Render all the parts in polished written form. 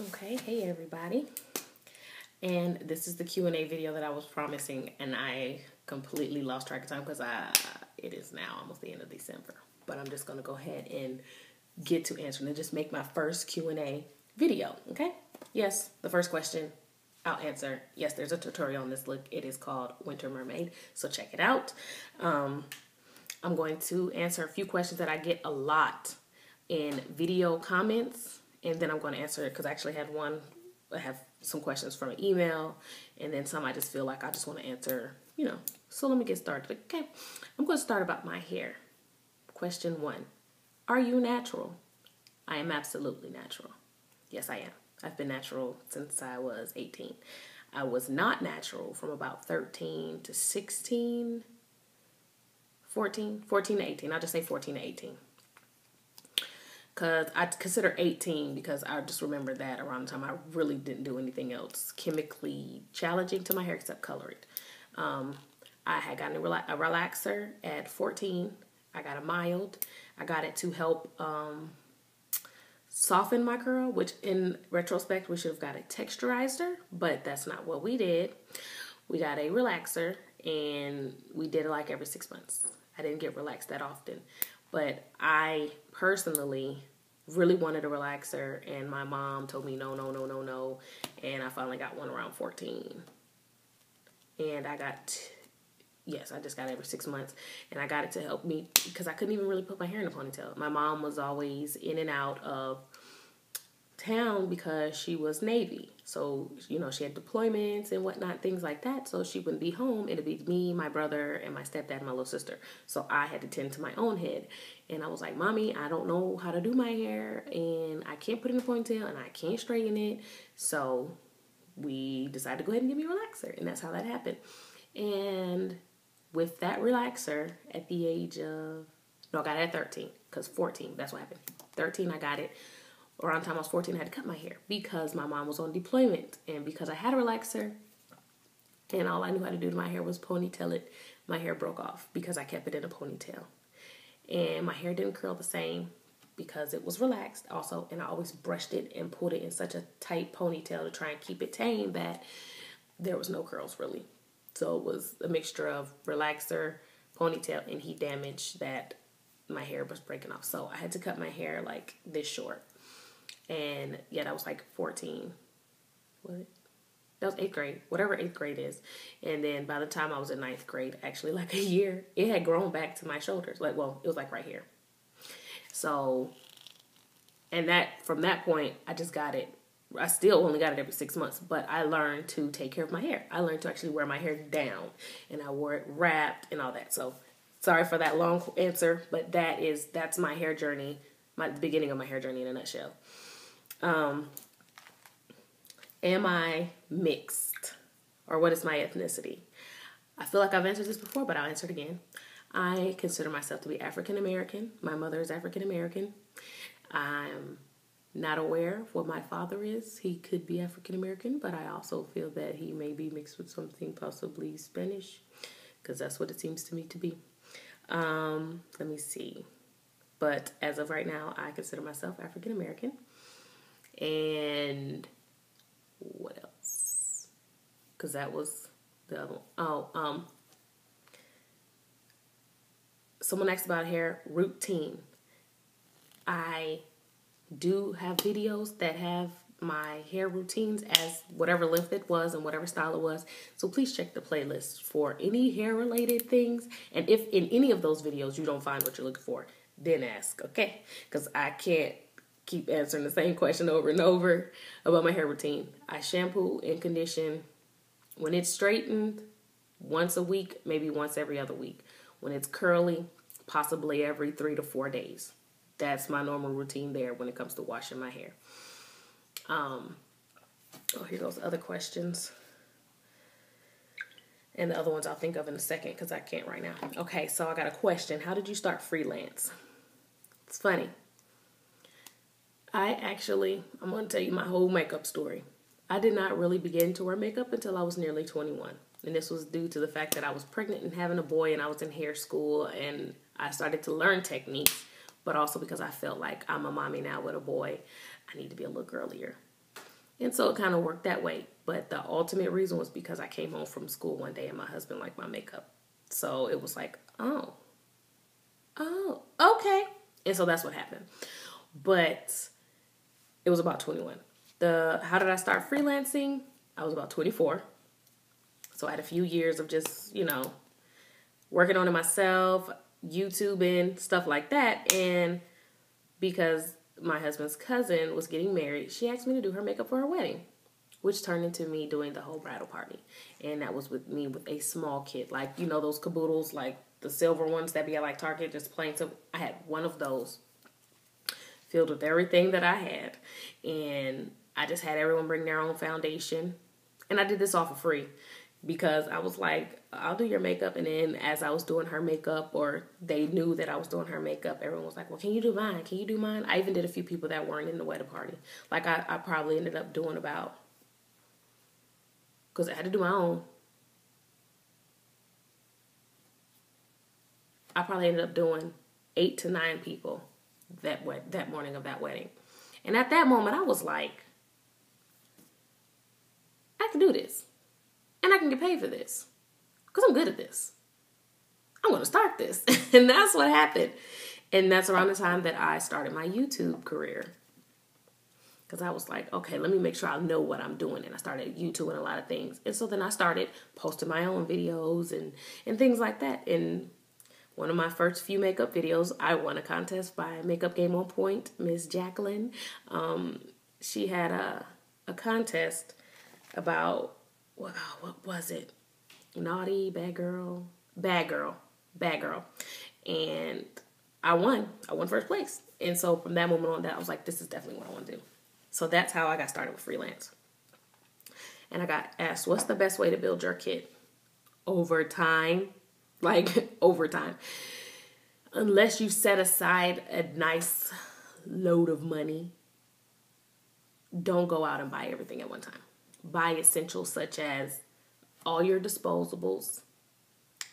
Okay, hey everybody. And this is the Q&A video that I was promising, and I completely lost track of time because it is now almost the end of December. But I'm just going to go ahead and get to answering and just make my first Q&A video, okay? Yes, the first question I'll answer. Yes, there's a tutorial on this look. It is called Winter Mermaid, so check it out. I'm going to answer a few questions that I get a lot in video comments, and then I'm going to answer it because I actually had one. I have some questions from an email, and then some I just feel like I just want to answer, So let me get started. Okay, I'm going to start about my hair. Question 1. Are you natural? I am absolutely natural. Yes, I am. I've been natural since I was 18. I was not natural from about 13 to 16, 14 to 18. I'll just say 14 to 18. Because I consider 18 because I just remember that around the time I really didn't do anything else chemically challenging to my hair except color it. I had gotten a relaxer at 14. I got a mild. I got it to help soften my curl, which in retrospect we should have got a texturizer, but that's not what we did. We got a relaxer, and we did it like every 6 months. I didn't get relaxed that often. But I personally really wanted a relaxer, and my mom told me no. And I finally got one around 14. And I just got it every 6 months. And I got it to help me because I couldn't even really put my hair in a ponytail. My mom was always in and out of town because she was Navy. So, she had deployments and whatnot, things like that. So she wouldn't be home. It'd be me, my brother, and my stepdad and my little sister. So I had to tend to my own head. And I was like, Mommy, I don't know how to do my hair, and I can't put it in a ponytail, and I can't straighten it. So we decided to go ahead and give me a relaxer. And that's how that happened. And with that relaxer at the age of, I got it at 13. Because 14, that's what happened. 13, I got it. Around the time I was 14, I had to cut my hair because my mom was on deployment. And because I had a relaxer and all I knew how to do to my hair was ponytail it, my hair broke off because I kept it in a ponytail. And my hair didn't curl the same because it was relaxed also. And I always brushed it and pulled it in such a tight ponytail to try and keep it tame that there was no curls really. So it was a mixture of relaxer, ponytail, and heat damage that my hair was breaking off. So I had to cut my hair like this short. And yeah, that was like 14. What? That was 8th grade, whatever 8th grade is. And then by the time I was in 9th grade, actually like a year, it had grown back to my shoulders. It was like right here. So, and from that point, I just got it. I still only got it every 6 months, but I learned to take care of my hair. I learned to actually wear my hair down, and I wore it wrapped and all that. So sorry for that long answer, but that's my hair journey, the beginning of my hair journey in a nutshell. Am I mixed? Or what is my ethnicity? I feel like I've answered this before, but I'll answer it again. I consider myself to be African American. My mother is African American. I'm not aware of what my father is. He could be African American, but I also feel that he may be mixed with something possibly Spanish, because that's what it seems to me to be. Let me see. But as of right now, I consider myself African American. And what else? Because that was the other one. Someone asked about hair routine. I do have videos that have my hair routines as whatever length it was and whatever style it was. So please check the playlist for any hair related things. And if in any of those videos you don't find what you're looking for, then ask, okay? Because I can't keep answering the same question over and over about my hair routine. I shampoo and condition when it's straightened once a week, maybe once every other week. When it's curly, possibly every 3 to 4 days. That's my normal routine there when it comes to washing my hair. Here goes other questions. And the other ones I'll think of in a second because I can't right now. Okay, so I got a question. How did you start freelance? It's funny. I'm going to tell you my whole makeup story. I did not really begin to wear makeup until I was nearly 21. And this was due to the fact that I was pregnant and having a boy, and I was in hair school, and I started to learn techniques, but also because I felt like I'm a mommy now with a boy, I need to be a little girlier. And so it kind of worked that way. But the ultimate reason was because I came home from school one day and my husband liked my makeup. So it was like, oh, okay. And so that's what happened. But it was about 21. How did I start freelancing? I was about 24. So I had a few years of just, working on it myself, YouTubing, stuff like that. And because my husband's cousin was getting married, she asked me to do her makeup for her wedding, which turned into me doing the whole bridal party. And that was with a small kit, like, those caboodles, like the silver ones that be at like Target, just plain silver. I had one of those filled with everything that I had. And I just had everyone bring their own foundation. And I did this all for free because I was like, I'll do your makeup. And then as I was doing her makeup, or they knew that I was doing her makeup, everyone was like, well, can you do mine? Can you do mine? I even did a few people that weren't in the wedding party. Like I probably ended up doing about, because I had to do my own, I probably ended up doing 8 to 9 people that morning of that wedding. And at that moment, I was like, I can do this. And I can get paid for this. Because I'm good at this. I'm going to start this. And that's what happened. And that's around the time that I started my YouTube career. Because I was like, okay, let me make sure I know what I'm doing. And I started YouTubing a lot of things. And so then I started posting my own videos and things like that. And one of my first few makeup videos, I won a contest by Makeup Game on Point, Miss Jacqueline. She had a contest about, what was it? Naughty, bad girl. And I won. I won first place. And so from that moment on, I was like, this is definitely what I want to do. So that's how I got started with freelance. And I got asked, what's the best way to build your kit? Over time. Like, over time. Unless you set aside a nice load of money, don't go out and buy everything at one time. Buy essentials such as all your disposables,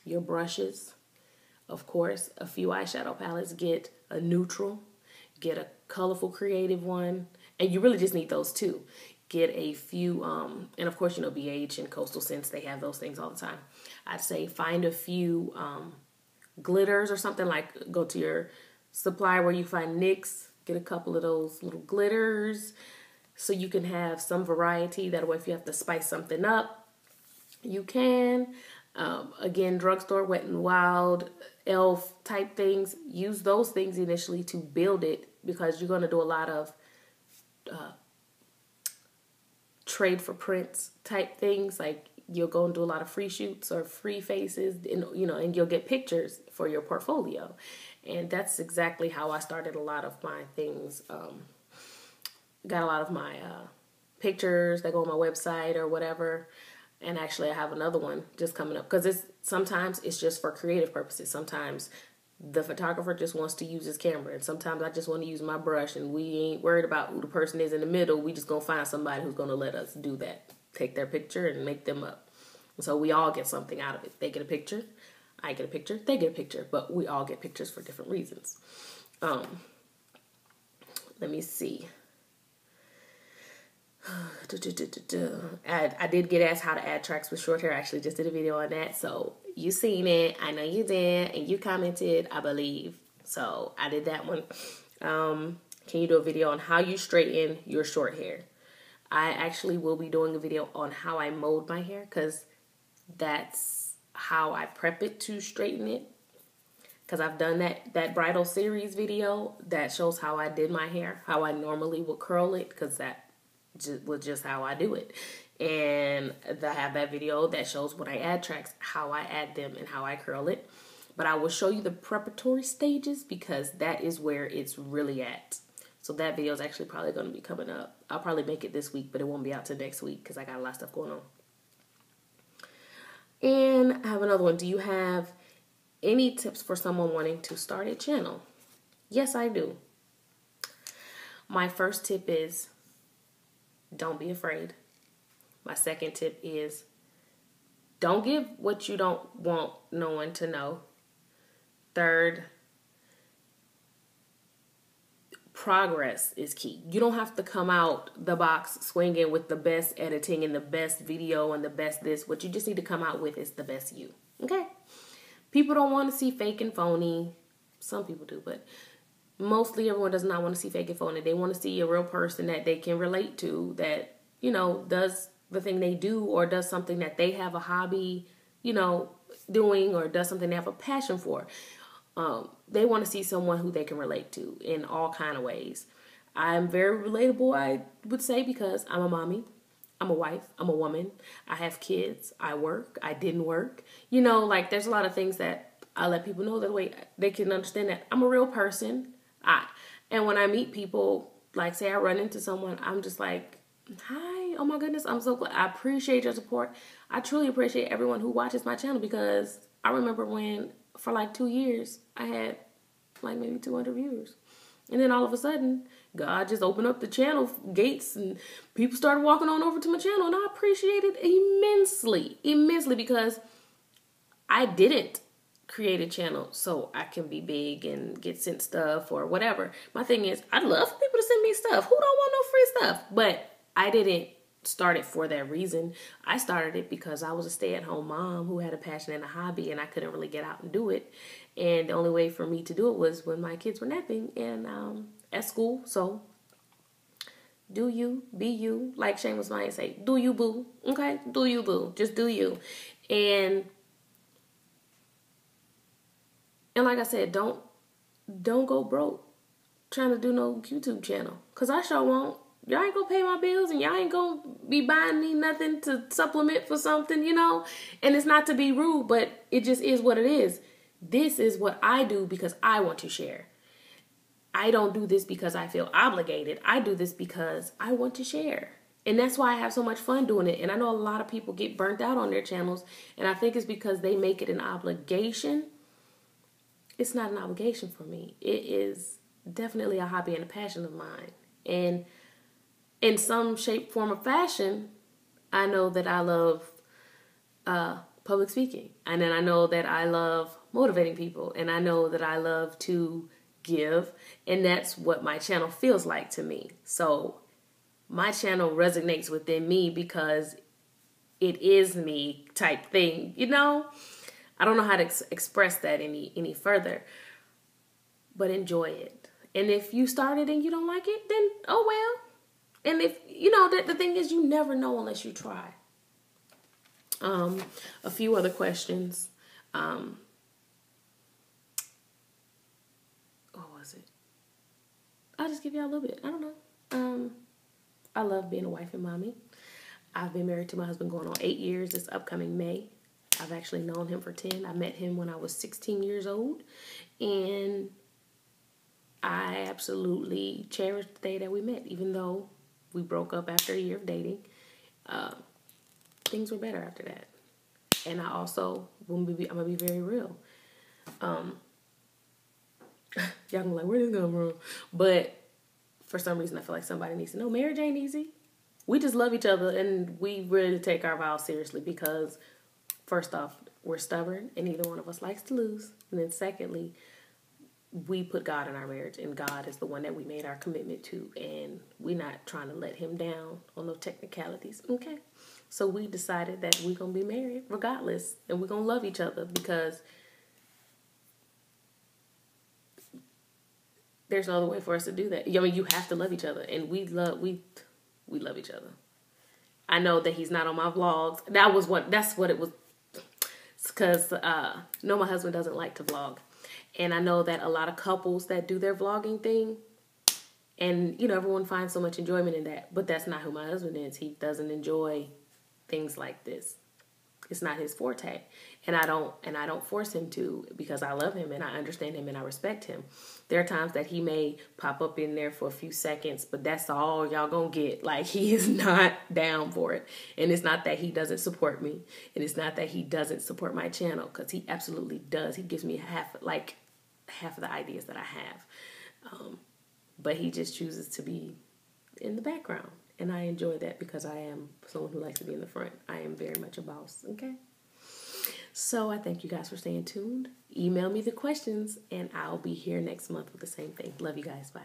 your brushes, of course, a few eyeshadow palettes. Get a neutral, get a colorful creative one, and you really just need those two. Get a few, and of course, Beige and Coastal Scents, they have those things all the time. I'd say find a few glitters or something, like go to your supplier where you find NYX, get a couple of those little glitters so you can have some variety. That way if you have to spice something up, you can. Again, drugstore, Wet n Wild, Elf type things. Use those things initially to build it, because you're going to do a lot of trade for prints type things. Like you'll go and do a lot of free shoots or free faces, and and you'll get pictures for your portfolio. And that's exactly how I started a lot of my things. Got a lot of my pictures that go on my website or whatever. And actually I have another one just coming up, because sometimes it's just for creative purposes. Sometimes the photographer just wants to use his camera, and sometimes I just want to use my brush, and we ain't worried about who the person is in the middle. We just gonna find somebody who's gonna let us do that, take their picture and make them up. So we all get something out of it. They get a picture, I get a picture, they get a picture, but we all get pictures for different reasons. Let me see. I did get asked how to add tracks with short hair. I actually just did a video on that. So you seen it. I know you did. And you commented, I believe. So I did that one. Can you do a video on how you straighten your short hair? I actually will be doing a video on how I mold my hair, because that's how I prep it to straighten it. Because I've done that bridal series video that shows how I did my hair, how I normally would curl it, because that was just how I do it. And I have that video that shows when I add tracks, how I add them and how I curl it. But I will show you the preparatory stages, because that is where it's really at. So that video is actually probably going to be coming up. I'll probably make it this week, but it won't be out till next week because I got a lot of stuff going on. And I have another one. Do you have any tips for someone wanting to start a channel? Yes, I do. My first tip is, don't be afraid. My second tip is, don't give what you don't want no one to know. Third, progress is key. You don't have to come out the box swinging with the best editing and the best video and the best this. What you just need to come out with is the best you. Okay? People don't want to see fake and phony. Some people do, but mostly everyone does not want to see fake and phony. They want to see a real person that they can relate to, that, you know, does the thing they do or does something that they have a hobby, you know, doing, or does something they have a passion for. They want to see someone who they can relate to in all kind of ways. I'm very relatable, I would say, because I'm a mommy, I'm a wife, I'm a woman, I have kids, I work, I didn't work. You know, like there's a lot of things that I let people know that way they can understand that I'm a real person. And when I meet people, like say I run into someone, I'm just like, hi, oh my goodness, I'm so glad. I appreciate your support. I truly appreciate everyone who watches my channel, because I remember when for like 2 years I had like maybe 200 viewers. And then all of a sudden, God just opened up the channel gates and people started walking on over to my channel. And I appreciate it immensely, because I didn't create a channel so I can be big and get sent stuff or whatever. My thing is, I'd love for people to send me stuff. Who don't want no free stuff? But I didn't start it for that reason. I started it because I was a stay-at-home mom who had a passion and a hobby, and I couldn't really get out and do it. And the only way for me to do it was when my kids were napping and at school. So do you, be you, like Shameless Maya say, do you, boo. Okay? Do you, boo. Just do you. And like I said, don't go broke trying to do no YouTube channel, because I sure won't. Y'all ain't gonna pay my bills, and y'all ain't gonna be buying me nothing to supplement for something, you know? And it's not to be rude, but it just is what it is. This is what I do because I want to share. I don't do this because I feel obligated. I do this because I want to share. And that's why I have so much fun doing it. And I know a lot of people get burnt out on their channels, and I think it's because they make it an obligation. It's not an obligation for me. It is definitely a hobby and a passion of mine. And in some shape, form, or fashion, I know that I love public speaking. And then I know that I love motivating people. And I know that I love to give. And that's what my channel feels like to me. So my channel resonates within me because it is me type thing, you know? I don't know how to express that any further. But enjoy it. And if you started and you don't like it, then oh well. And if, you know, the thing is, you never know unless you try. A few other questions. What was it? I'll just give you a little bit. I don't know. I love being a wife and mommy. I've been married to my husband going on 8 years this upcoming May. I've actually known him for 10. I met him when I was 16 years old. And I absolutely cherish the day that we met, even though we broke up after a year of dating. Things were better after that. And I also, I'm going to be very real. Y'all gonna be like, where did this come from? But for some reason, I feel like somebody needs to know, marriage ain't easy. We just love each other, and we really take our vows seriously because, first off, we're stubborn, and neither one of us likes to lose. And then secondly, we put God in our marriage, and God is the one that we made our commitment to, and we're not trying to let him down on no technicalities, okay? So we decided that we're going to be married regardless, and we're going to love each other because there's no other way for us to do that. I mean, you have to love each other, and we love each other. I know that he's not on my vlogs. That's what it was, because no, my husband doesn't like to vlog. And I know that a lot of couples that do their vlogging thing, and, you know, everyone finds so much enjoyment in that. But that's not who my husband is. He doesn't enjoy things like this. It's not his forte. And I don't force him to, because I love him and I understand him and I respect him. There are times that he may pop up in there for a few seconds, but that's all y'all gonna get. Like, he is not down for it. And it's not that he doesn't support me. And it's not that he doesn't support my channel, because he absolutely does. He gives me half of the ideas that I have. But he just chooses to be in the background. And I enjoy that because I am someone who likes to be in the front. I am very much a boss, okay? So I thank you guys for staying tuned. Email me the questions, and I'll be here next month with the same thing. Love you guys. Bye.